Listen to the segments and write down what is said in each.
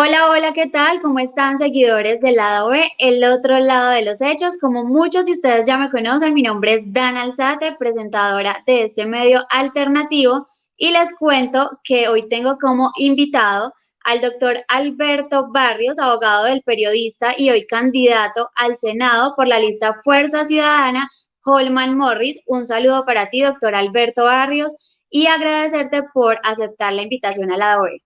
Hola, hola, ¿qué tal? ¿Cómo están seguidores del lado B, el otro lado de los hechos? Como muchos de ustedes ya me conocen, mi nombre es Dana Alzate, presentadora de este medio alternativo, y les cuento que hoy tengo como invitado al doctor Alberto Barrios, abogado del periodista y hoy candidato al Senado por la lista Fuerza Ciudadana, Holman Morris. Un saludo para ti, doctor Alberto Barrios, y agradecerte por aceptar la invitación al lado B.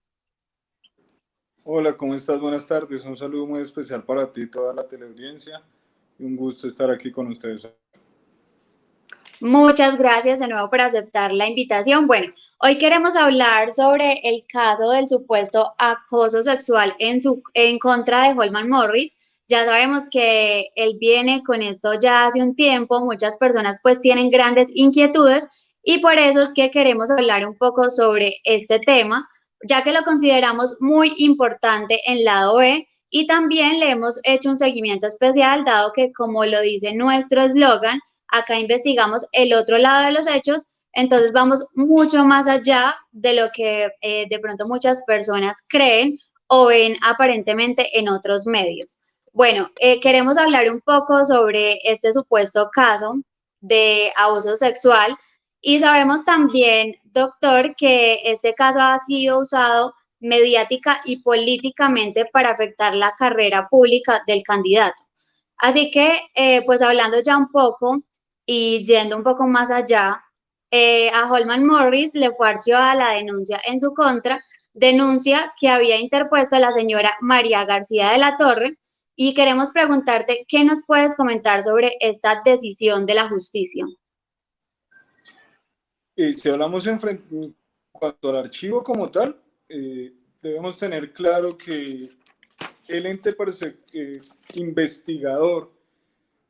Hola, ¿cómo estás? Buenas tardes. Un saludo muy especial para ti y toda la teleaudiencia. Y un gusto estar aquí con ustedes. Muchas gracias de nuevo por aceptar la invitación. Bueno, hoy queremos hablar sobre el caso del supuesto acoso sexual en contra de Holman Morris. Ya sabemos que él viene con esto ya hace un tiempo, muchas personas pues tienen grandes inquietudes y por eso es que queremos hablar un poco sobre este tema, ya que lo consideramos muy importante en lado B y también le hemos hecho un seguimiento especial, dado que como lo dice nuestro eslogan, acá investigamos el otro lado de los hechos, entonces vamos mucho más allá de lo que de pronto muchas personas creen o ven aparentemente en otros medios. Bueno, queremos hablar un poco sobre este supuesto caso de abuso sexual y sabemos también, doctor, que este caso ha sido usado mediática y políticamente para afectar la carrera pública del candidato. Así que, pues hablando ya un poco y yendo un poco más allá, a Holman Morris le fue archivada la denuncia en su contra, denuncia que había interpuesto la señora María García de la Torre, y queremos preguntarte qué nos puedes comentar sobre esta decisión de la justicia. Si hablamos en cuanto al archivo como tal, debemos tener claro que el investigador,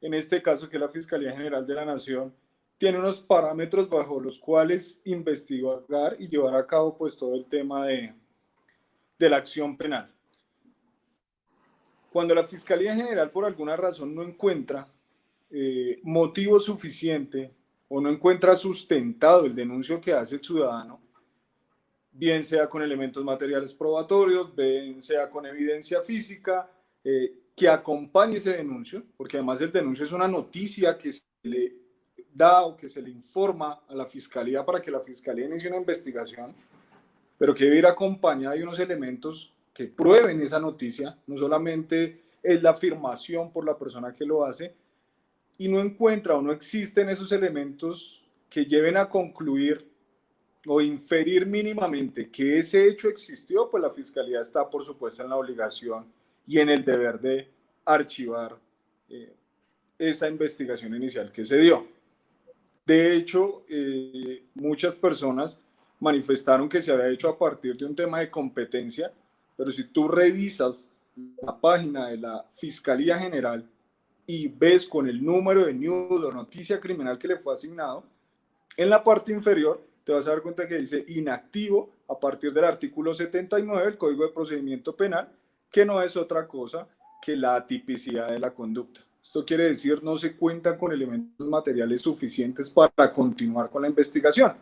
en este caso que es la Fiscalía General de la Nación, tiene unos parámetros bajo los cuales investigar y llevar a cabo pues todo el tema de la acción penal. Cuando la Fiscalía General por alguna razón no encuentra motivo suficiente o no encuentra sustentado el denuncio que hace el ciudadano, bien sea con elementos materiales probatorios, bien sea con evidencia física, que acompañe ese denuncio, porque además el denuncio es una noticia que se le da o que se le informa a la Fiscalía para que la Fiscalía inicie una investigación, pero que debe ir acompañada de unos elementos que prueben esa noticia, no solamente es la afirmación por la persona que lo hace, y no encuentra o no existen esos elementos que lleven a concluir o inferir mínimamente que ese hecho existió, pues la Fiscalía está, por supuesto, en la obligación y en el deber de archivar esa investigación inicial que se dio. De hecho, muchas personas manifestaron que se había hecho a partir de un tema de competencia, pero si tú revisas la página de la Fiscalía General y ves con el número de nudo, noticia criminal que le fue asignado, en la parte inferior te vas a dar cuenta que dice inactivo a partir del artículo 79 del Código de Procedimiento Penal, que no es otra cosa que la atipicidad de la conducta. Esto quiere decir no se cuentan con elementos materiales suficientes para continuar con la investigación.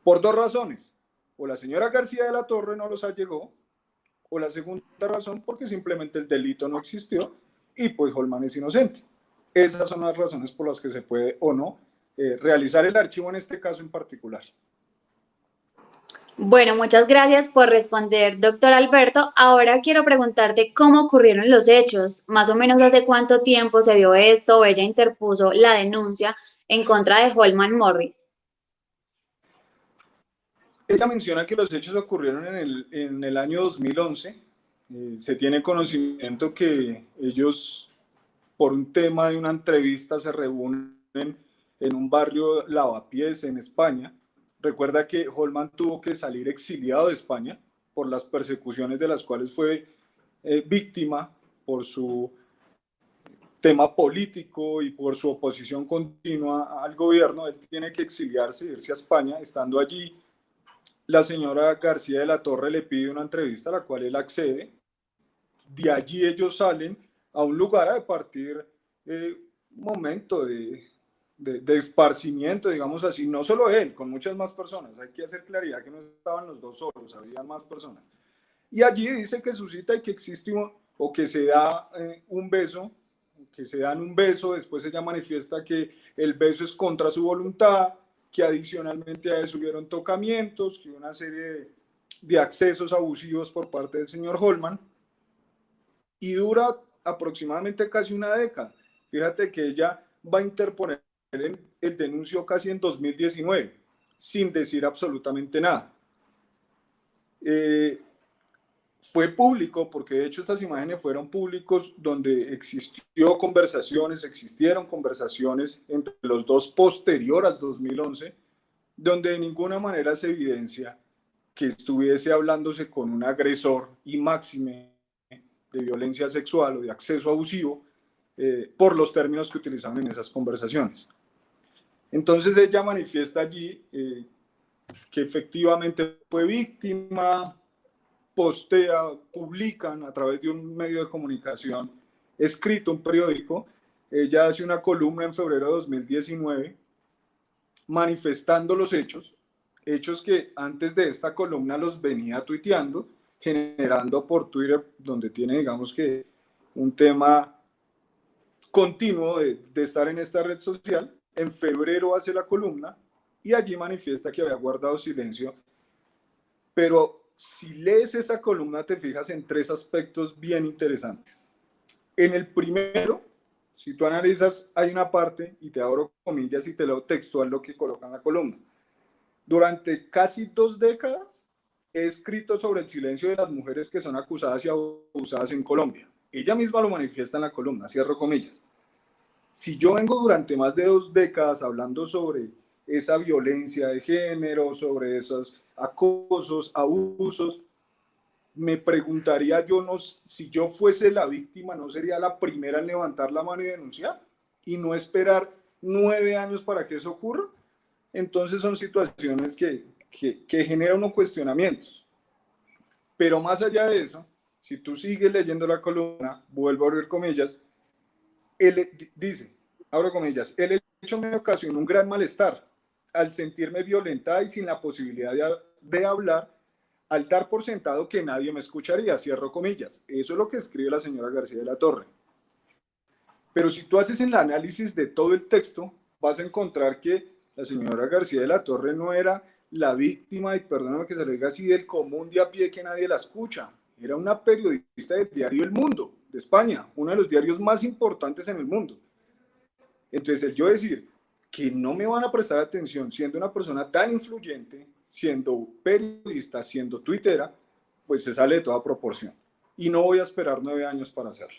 Por dos razones. O la señora García de la Torre no los allegó, o la segunda razón porque simplemente el delito no existió y pues Holman es inocente. Esas son las razones por las que se puede o no realizar el archivo en este caso en particular. Bueno, muchas gracias por responder, doctor Alberto. Ahora quiero preguntarte cómo ocurrieron los hechos, más o menos hace cuánto tiempo se dio esto o ella interpuso la denuncia en contra de Holman Morris. Ella menciona que los hechos ocurrieron en el año 2011. Se tiene conocimiento que ellos, por un tema de una entrevista, se reúnen en un barrio Lavapiés en España. Recuerda que Holman tuvo que salir exiliado de España por las persecuciones de las cuales fue víctima por su tema político y por su oposición continua al gobierno. Él tiene que exiliarse, irse a España. Estando allí, la señora García de la Torre le pide una entrevista a la cual él accede. De allí ellos salen a un lugar a partir un momento de esparcimiento, digamos así, no solo él, con muchas más personas. Hay que hacer claridad que no estaban los dos solos, había más personas. Y allí dice que suscita y que existe o que se da un beso, que se dan un beso, después ella manifiesta que el beso es contra su voluntad, que adicionalmente a eso hubieron tocamientos, que una serie de accesos abusivos por parte del señor Holman, y dura aproximadamente casi una década. Fíjate que ella va a interponer el denuncio casi en 2019, sin decir absolutamente nada. Fue público, porque de hecho estas imágenes fueron públicos, donde existieron conversaciones entre los dos posterior al 2011, donde de ninguna manera se evidencia que estuviese hablándose con un agresor y máxime de violencia sexual o de acceso abusivo, por los términos que utilizaban en esas conversaciones. Entonces ella manifiesta allí que efectivamente fue víctima, publican a través de un medio de comunicación escrito, un periódico. Ella hace una columna en febrero de 2019 manifestando los hechos que antes de esta columna los venía tuiteando, generando por Twitter, donde tiene, digamos que, un tema continuo de estar en esta red social. En febrero hace la columna y allí manifiesta que había guardado silencio, pero si lees esa columna te fijas en tres aspectos bien interesantes. En el primero, si tú analizas, hay una parte, y te abro comillas y te leo textual lo que coloca en la columna. Durante casi 2 décadas he escrito sobre el silencio de las mujeres que son acusadas y abusadas en Colombia. Ella misma lo manifiesta en la columna, cierro comillas. Si yo vengo durante más de 2 décadas hablando sobre esa violencia de género, sobre esos acosos, abusos, me preguntaría yo, no, si yo fuese la víctima, ¿no sería la primera en levantar la mano y denunciar? Y no esperar 9 años para que eso ocurra. Entonces son situaciones que generan unos cuestionamientos. Pero más allá de eso, si tú sigues leyendo la columna, vuelvo a abrir comillas, él dice, abro comillas, el hecho me ocasionó un gran malestar al sentirme violentada y sin la posibilidad de hablar, al dar por sentado que nadie me escucharía, cierro comillas. Eso es lo que escribe la señora García de la Torre. Pero si tú haces el análisis de todo el texto, vas a encontrar que la señora García de la Torre no era la víctima, y perdóname que se lo diga así, del común de a pie que nadie la escucha. Era una periodista del diario El Mundo, de España, uno de los diarios más importantes en el mundo. Entonces, el yo decir que no me van a prestar atención siendo una persona tan influyente, siendo periodista, siendo tuitera, pues se sale de toda proporción. Y no voy a esperar 9 años para hacerlo.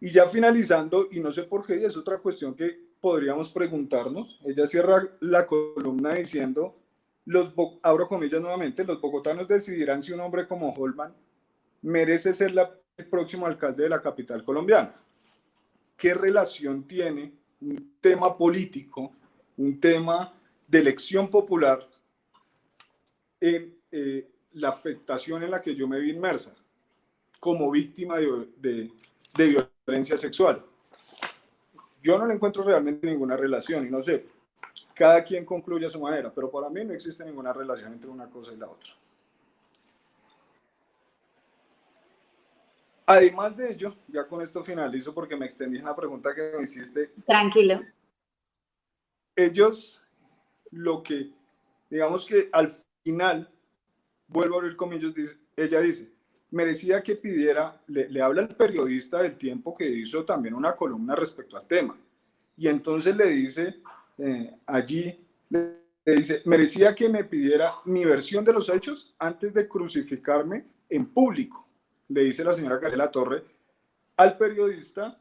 Y ya finalizando, y no sé por qué, es otra cuestión que podríamos preguntarnos, ella cierra la columna diciendo, abro comillas nuevamente, los bogotanos decidirán si un hombre como Holman merece ser el próximo alcalde de la capital colombiana. ¿Qué relación tiene un tema político, un tema de elección popular, en la afectación en la que yo me vi inmersa como víctima de violencia sexual? Yo no le encuentro realmente ninguna relación, y no sé, cada quien concluye a su manera, pero para mí no existe ninguna relación entre una cosa y la otra. Además de ello, ya con esto finalizo porque me extendí en la pregunta que me hiciste. Tranquilo. Ellos, digamos que al final, vuelvo a abrir comillas, ella dice, merecía que pidiera, le habla el periodista del Tiempo que hizo también una columna respecto al tema, y entonces le dice, allí, le dice, merecía que me pidiera mi versión de los hechos antes de crucificarme en público, le dice la señora García de la Torre al periodista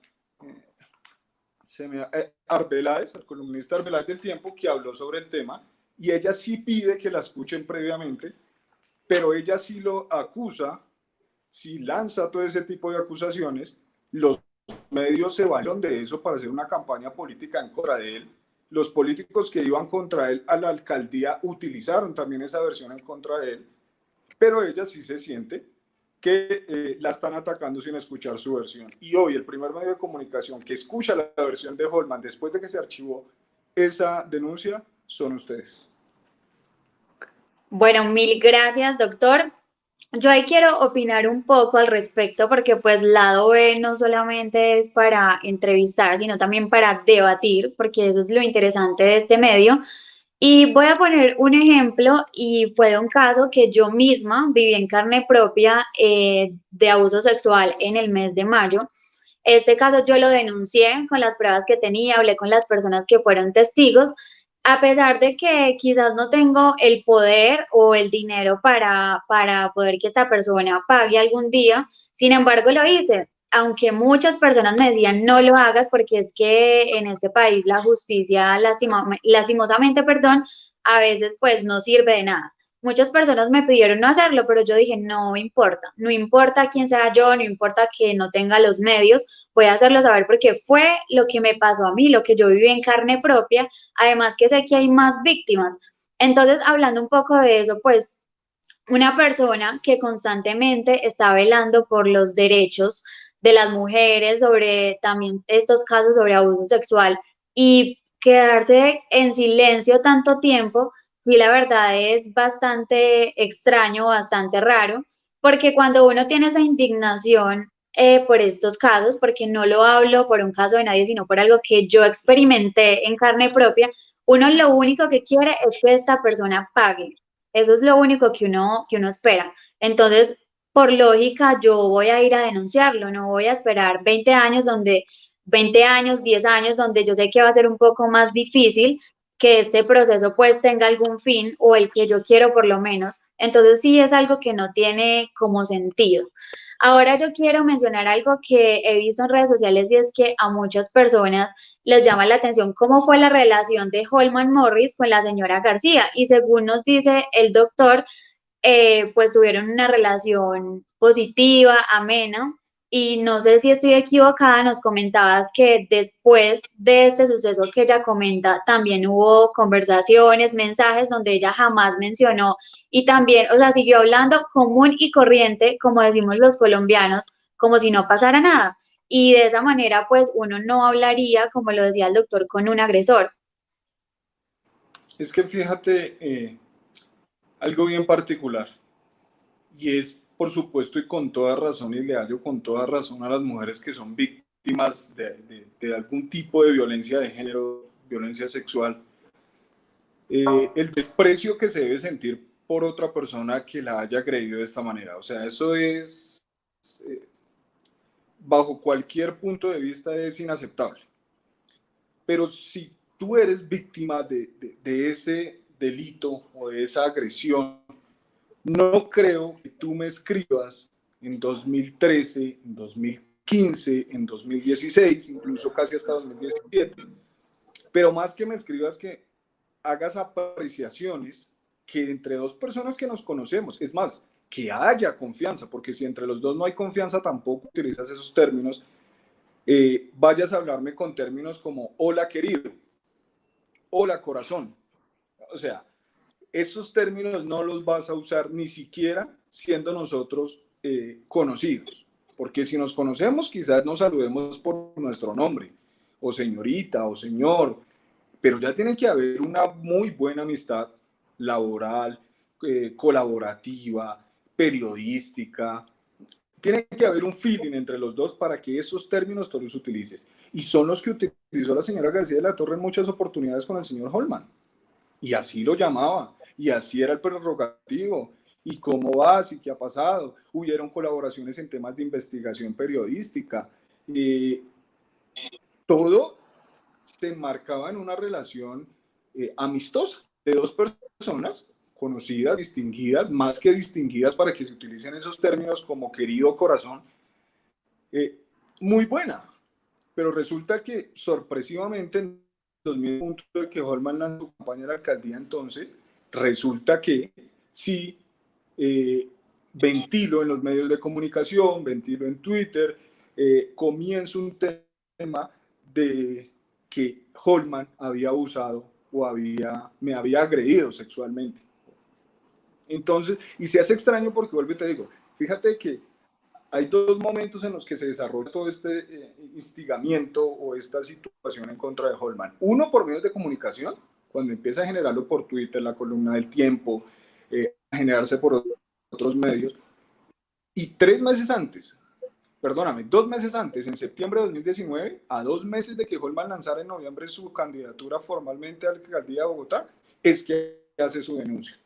Arbeláez, al columnista Arbeláez del Tiempo, que habló sobre el tema, y ella sí pide que la escuchen previamente, pero ella sí lo acusa, sí lanza todo ese tipo de acusaciones. Los medios se valieron de eso para hacer una campaña política en contra de él. Los políticos que iban contra él a la alcaldía utilizaron también esa versión en contra de él, pero ella sí se siente que la están atacando sin escuchar su versión. Y hoy el primer medio de comunicación que escucha la versión de Holman después de que se archivó esa denuncia son ustedes. Bueno, mil gracias, doctor. Yo ahí quiero opinar un poco al respecto porque pues lado B no solamente es para entrevistar, sino también para debatir, porque eso es lo interesante de este medio. Y voy a poner un ejemplo y fue un caso que yo misma viví en carne propia de abuso sexual en el mes de mayo. Este caso yo lo denuncié con las pruebas que tenía, hablé con las personas que fueron testigos, a pesar de que quizás no tengo el poder o el dinero para poder que esta persona pague algún día, sin embargo lo hice. Aunque muchas personas me decían no lo hagas porque es que en este país la justicia lastimosamente, perdón, a veces pues no sirve de nada. Muchas personas me pidieron no hacerlo, pero yo dije, no importa, no importa quién sea yo, no importa que no tenga los medios, voy a hacerlo saber porque fue lo que me pasó a mí, lo que yo viví en carne propia, además que sé que hay más víctimas. Entonces, hablando un poco de eso, pues una persona que constantemente está velando por los derechos de las mujeres, sobre también estos casos sobre abuso sexual y quedarse en silencio tanto tiempo, sí, la verdad es bastante extraño, bastante raro, porque cuando uno tiene esa indignación por estos casos, porque no lo hablo por un caso de nadie, sino por algo que yo experimenté en carne propia, uno lo único que quiere es que esta persona pague. Eso es lo único que uno espera. Entonces, por lógica, yo voy a ir a denunciarlo, no voy a esperar 20 años 20 años, 10 años, donde yo sé que va a ser un poco más difícil que este proceso pues tenga algún fin o el que yo quiero por lo menos. Entonces sí es algo que no tiene como sentido. Ahora yo quiero mencionar algo que he visto en redes sociales y es que a muchas personas les llama la atención cómo fue la relación de Holman Morris con la señora García. Y según nos dice el doctor, pues tuvieron una relación positiva, amena. Y no sé si estoy equivocada, nos comentabas que después de este suceso que ella comenta, también hubo conversaciones, mensajes donde ella jamás mencionó y también, o sea, siguió hablando común y corriente, como decimos los colombianos, como si no pasara nada. Y de esa manera, pues uno no hablaría, como lo decía el doctor, con un agresor. Es que fíjate algo bien particular, y es, por supuesto, y con toda razón, y le hallo con toda razón a las mujeres que son víctimas de algún tipo de violencia de género, violencia sexual, el desprecio que se debe sentir por otra persona que la haya agredido de esta manera. O sea, eso es, eh, bajo cualquier punto de vista, es inaceptable. Pero si tú eres víctima de ese delito o de esa agresión, no creo que tú me escribas en 2013, en 2015, en 2016, incluso casi hasta 2017, pero más que me escribas, que hagas apreciaciones que entre dos personas que nos conocemos, es más, que haya confianza, porque si entre los dos no hay confianza, tampoco utilizas esos términos, vayas a hablarme con términos como hola querido, hola corazón. O sea, esos términos no los vas a usar ni siquiera siendo nosotros conocidos, porque si nos conocemos quizás nos saludemos por nuestro nombre, o señorita, o señor, pero ya tiene que haber una muy buena amistad laboral, colaborativa, periodística. Tiene que haber un feeling entre los dos para que esos términos tú los utilices. Y son los que utilizó la señora García de la Torre en muchas oportunidades con el señor Holman. Y así lo llamaba, y así era el prerrogativo. ¿Y cómo vas? ¿Y qué ha pasado? Hubieron colaboraciones en temas de investigación periodística. Eh, Todo se enmarcaba en una relación amistosa de dos personas conocidas, distinguidas, más que distinguidas para que se utilicen esos términos como querido corazón, eh, muy buena. Pero resulta que sorpresivamente en 2000, punto de que Holman lanzó su campaña de la alcaldía, entonces resulta que sí, eh, ventilo en los medios de comunicación, ventilo en Twitter, comienzo un tema de que Holman había abusado o me había agredido sexualmente. Entonces, y se hace extraño porque vuelvo y te digo, fíjate que hay dos momentos en los que se desarrolla todo este instigamiento o esta situación en contra de Holman. Uno, por medios de comunicación, cuando empieza a generarlo por Twitter, la columna del Tiempo, a generarse por otros medios. Y 3 meses antes, perdóname, 2 meses antes, en septiembre de 2019, a 2 meses de que Holman lanzara en noviembre su candidatura formalmente a la alcaldía de Bogotá, es que hace su denuncia.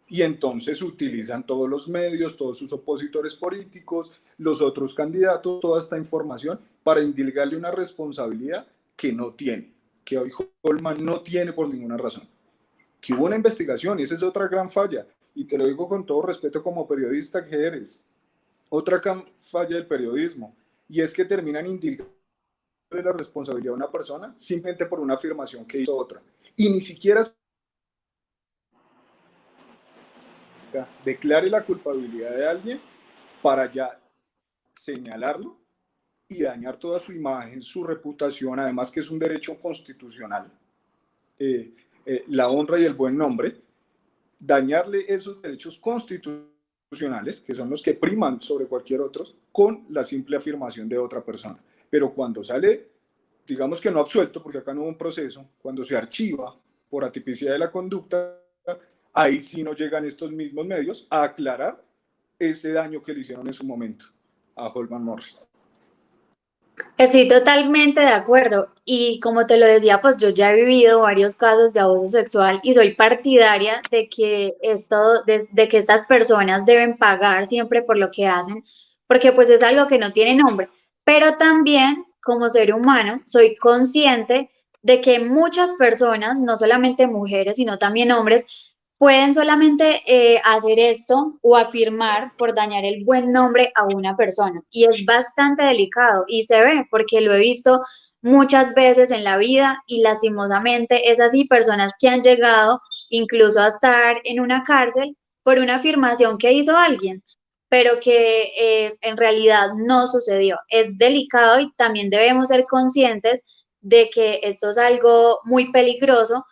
Y entonces utilizan todos los medios, todos sus opositores políticos, los otros candidatos, toda esta información para indilgarle una responsabilidad que no tiene, que hoy Holman no tiene por ninguna razón. Que hubo una investigación y esa es otra gran falla. Y te lo digo con todo respeto como periodista que eres. Otra falla del periodismo. Y es que terminan indilgando la responsabilidad de una persona simplemente por una afirmación que hizo otra. Y ni siquiera declare la culpabilidad de alguien para ya señalarlo y dañar toda su imagen, su reputación, además que es un derecho constitucional, la honra y el buen nombre, dañarle esos derechos constitucionales, que son los que priman sobre cualquier otro, con la simple afirmación de otra persona. Pero cuando sale, digamos que no absuelto, porque acá no hubo un proceso, cuando se archiva por atipicidad de la conducta, ahí sí no llegan estos mismos medios a aclarar ese daño que le hicieron en su momento a Holman Morris. Estoy totalmente de acuerdo y como te lo decía, pues yo ya he vivido varios casos de abuso sexual y soy partidaria de que de que estas personas deben pagar siempre por lo que hacen, porque pues es algo que no tiene nombre. Pero también como ser humano soy consciente de que muchas personas, no solamente mujeres, sino también hombres, pueden solamente hacer esto o afirmar por dañar el buen nombre a una persona. Y es bastante delicado y se ve porque lo he visto muchas veces en la vida y lastimosamente es así, personas que han llegado incluso a estar en una cárcel por una afirmación que hizo alguien, pero que en realidad no sucedió. Es delicado y también debemos ser conscientes de que esto es algo muy peligroso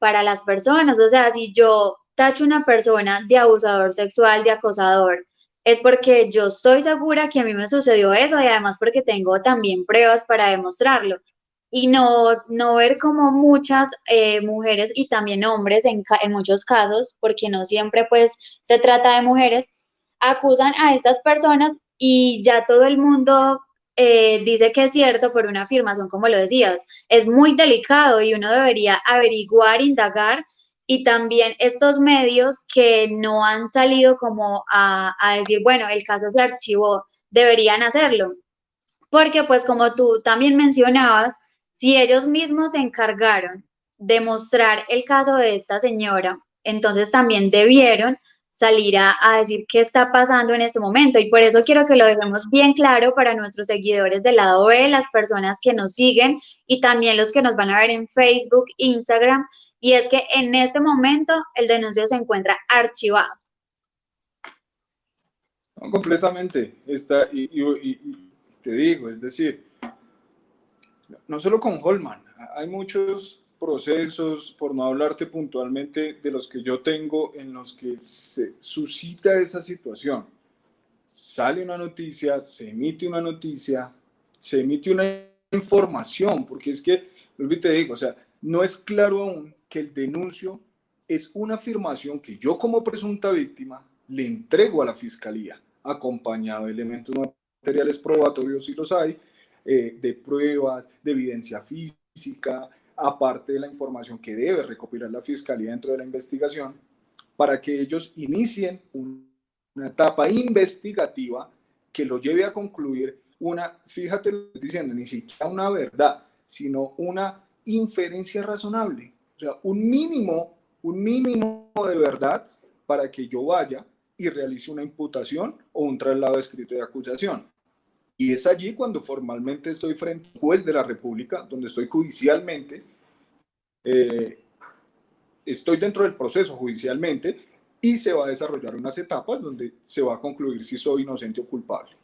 para las personas. O sea, si yo tacho a una persona de abusador sexual, de acosador, es porque yo estoy segura que a mí me sucedió eso y además porque tengo también pruebas para demostrarlo. Y no ver como muchas mujeres y también hombres en muchos casos, porque no siempre pues se trata de mujeres, acusan a estas personas y ya todo el mundo dice que es cierto por una afirmación, como lo decías. Es muy delicado y uno debería averiguar, indagar y también estos medios que no han salido como a decir, bueno, el caso se archivó, deberían hacerlo. Porque pues como tú también mencionabas, si ellos mismos se encargaron de mostrar el caso de esta señora, entonces también debieron salir a decir qué está pasando en este momento. Y por eso quiero que lo dejemos bien claro para nuestros seguidores del lado B, las personas que nos siguen y también los que nos van a ver en Facebook, Instagram. Y es que en este momento el denuncio se encuentra archivado. No, completamente. Está, y te digo, es decir, no solo con Holman, hay muchos procesos, por no hablarte puntualmente de los que yo tengo, en los que se suscita esa situación. Sale una noticia, se emite una noticia, se emite una información, porque es que, te digo, o sea, no es claro aún que el denuncio es una afirmación que yo como presunta víctima le entrego a la fiscalía, acompañado de elementos materiales probatorios si los hay, de pruebas, de evidencia física, aparte de la información que debe recopilar la fiscalía dentro de la investigación, para que ellos inicien una etapa investigativa que lo lleve a concluir una, fíjate lo que estoy diciendo, ni siquiera una verdad, sino una inferencia razonable, o sea, un mínimo de verdad para que yo vaya y realice una imputación o un traslado escrito de acusación. Y es allí cuando formalmente estoy frente al juez de la República, donde estoy judicialmente, eh, estoy dentro del proceso judicialmente y se va a desarrollar unas etapas donde se va a concluir si soy inocente o culpable.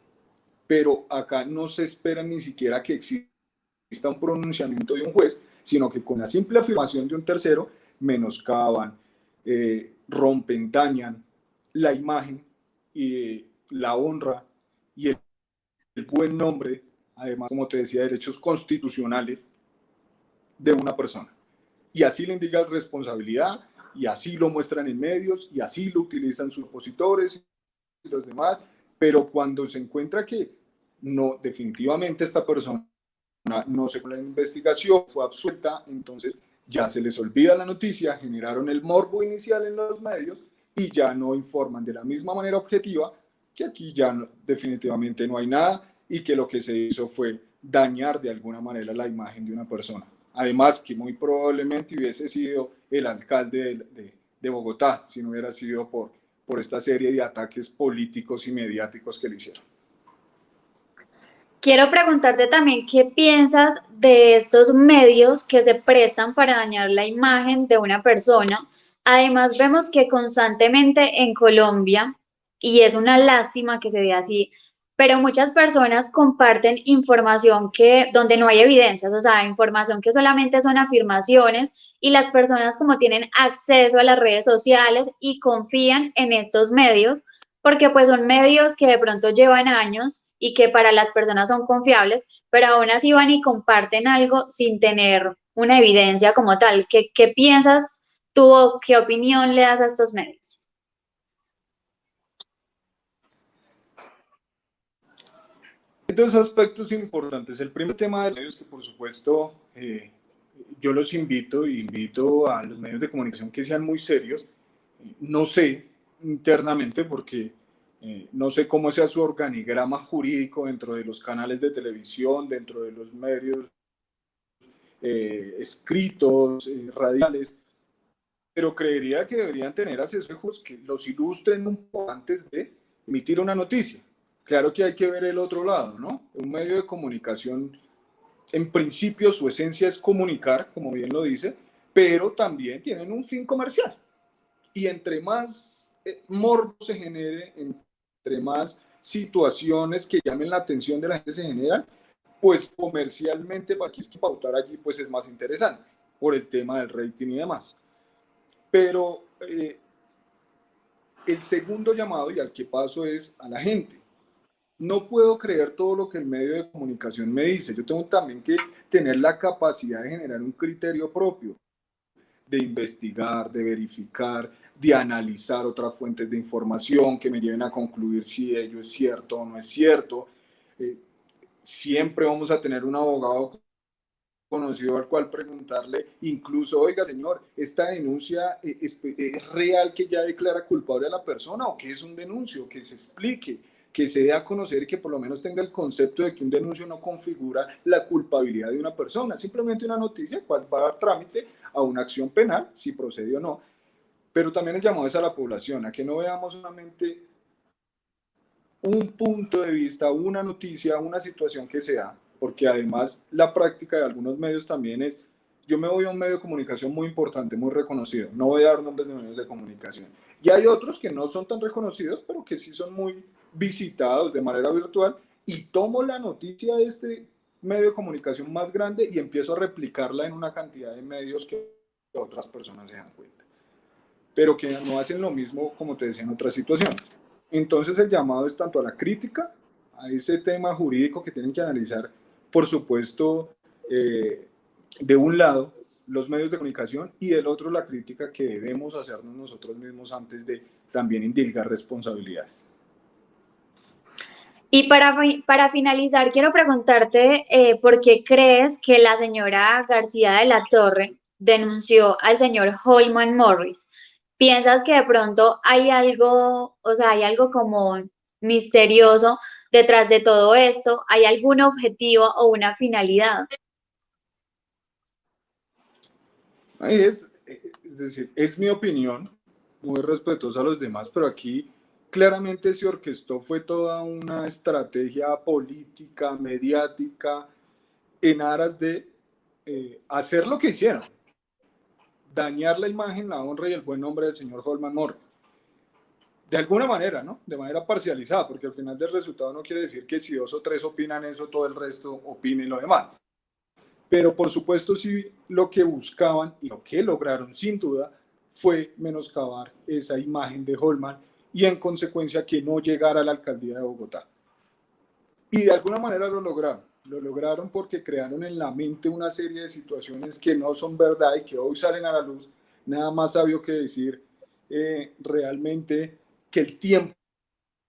Pero acá no se espera ni siquiera que exista un pronunciamiento de un juez, sino que con la simple afirmación de un tercero menoscaban, rompen, dañan la imagen y la honra y el buen nombre, además, como te decía, derechos constitucionales de una persona. Y así le indica responsabilidad, y así lo muestran en medios, y así lo utilizan sus opositores y los demás, pero cuando se encuentra que no, definitivamente esta persona no se con la investigación, fue absuelta, entonces ya se les olvida la noticia, generaron el morbo inicial en los medios y ya no informan de la misma manera objetiva que aquí ya no, definitivamente no hay nada y que lo que se hizo fue dañar de alguna manera la imagen de una persona. Además que muy probablemente hubiese sido el alcalde de Bogotá si no hubiera sido por esta serie de ataques políticos y mediáticos que le hicieron. Quiero preguntarte también qué piensas de estos medios que se prestan para dañar la imagen de una persona. Además, vemos que constantemente en Colombia, y es una lástima que se vea así, pero muchas personas comparten información que donde no hay evidencias, o sea, información que solamente son afirmaciones y las personas como tienen acceso a las redes sociales y confían en estos medios porque pues son medios que de pronto llevan años y que para las personas son confiables, pero aún así van y comparten algo sin tener una evidencia como tal. ¿Qué piensas tú o qué opinión le das a estos medios? Hay dos aspectos importantes. El primer tema de los medios que por supuesto yo los invito a los medios de comunicación que sean muy serios. No sé internamente porque no sé cómo sea su organigrama jurídico dentro de los canales de televisión, dentro de los medios escritos, radiales, pero creería que deberían tener asesores que los ilustren un poco antes de emitir una noticia. Claro que hay que ver el otro lado, ¿no? Un medio de comunicación, en principio, su esencia es comunicar, como bien lo dice, pero también tienen un fin comercial. Y entre más morbo se genere, entre más situaciones que llamen la atención de la gente se generan, pues comercialmente, para que es que pautar allí, pues es más interesante por el tema del rating y demás. Pero el segundo llamado y al que paso es a la gente. No puedo creer todo lo que el medio de comunicación me dice. Yo tengo también que tener la capacidad de generar un criterio propio, de investigar, de verificar, de analizar otras fuentes de información que me lleven a concluir si ello es cierto o no es cierto. Eh, Siempre vamos a tener un abogado conocido al cual preguntarle, incluso, oiga señor, ¿esta denuncia es real que ya declara culpable a la persona o que es un denuncio? Que se explique, que se dé a conocer y que por lo menos tenga el concepto de que un denuncio no configura la culpabilidad de una persona, simplemente una noticia cual va a dar trámite a una acción penal, si procede o no, pero también el llamado es a la población, a que no veamos solamente un punto de vista, una noticia, una situación que se da, porque además la práctica de algunos medios también es, yo me voy a un medio de comunicación muy importante, muy reconocido, no voy a dar nombres de medios de comunicación, y hay otros que no son tan reconocidos, pero que sí son muy visitados de manera virtual, y tomo la noticia de este medio de comunicación más grande y empiezo a replicarla en una cantidad de medios que otras personas se dan cuenta, pero que no hacen lo mismo, como te decía, en otras situaciones. Entonces el llamado es tanto a la crítica, a ese tema jurídico que tienen que analizar, por supuesto, de un lado los medios de comunicación y del otro la crítica que debemos hacernos nosotros mismos antes de también indilgar responsabilidades. Y para finalizar, quiero preguntarte por qué crees que la señora García de la Torre denunció al señor Holman Morris. ¿Piensas que de pronto hay algo, o sea, hay algo como misterioso detrás de todo esto? ¿Hay algún objetivo o una finalidad? Ahí es decir, es mi opinión, muy respetuosa a los demás, pero aquí claramente se orquestó, fue toda una estrategia política, mediática, en aras de hacer lo que hicieron, dañar la imagen, la honra y el buen nombre del señor Holman Morris. De alguna manera, ¿no? De manera parcializada, porque al final del resultado no quiere decir que si dos o tres opinan eso, todo el resto opine lo demás. Pero por supuesto sí lo que buscaban y lo que lograron sin duda fue menoscabar esa imagen de Holman y en consecuencia que no llegara a la alcaldía de Bogotá. Y de alguna manera lo lograron porque crearon en la mente una serie de situaciones que no son verdad y que hoy salen a la luz, nada más sabio que decir realmente que el tiempo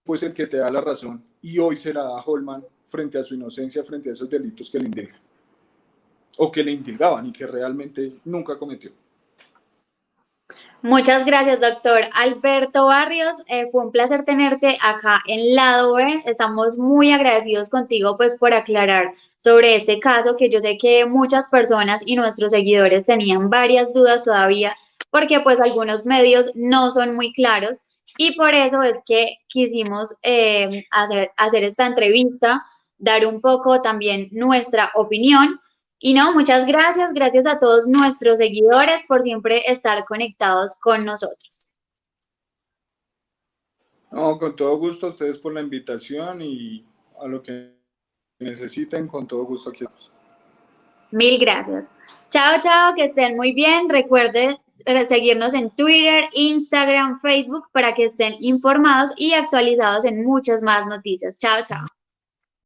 es el que te da la razón y hoy se la da a Holman frente a su inocencia, frente a esos delitos que le indilgan o que le indilgaban y que realmente nunca cometió. Muchas gracias, doctor Alberto Barrios. Fue un placer tenerte acá en Lado B. Estamos muy agradecidos contigo, pues, por aclarar sobre este caso, que yo sé que muchas personas y nuestros seguidores tenían varias dudas todavía, porque pues algunos medios no son muy claros y por eso es que quisimos hacer esta entrevista, dar un poco también nuestra opinión. Y no, muchas gracias, gracias a todos nuestros seguidores por siempre estar conectados con nosotros. No, con todo gusto a ustedes por la invitación y a lo que necesiten, con todo gusto aquí. Mil gracias. Chao, chao, que estén muy bien. Recuerden seguirnos en Twitter, Instagram, Facebook para que estén informados y actualizados en muchas más noticias. Chao, chao.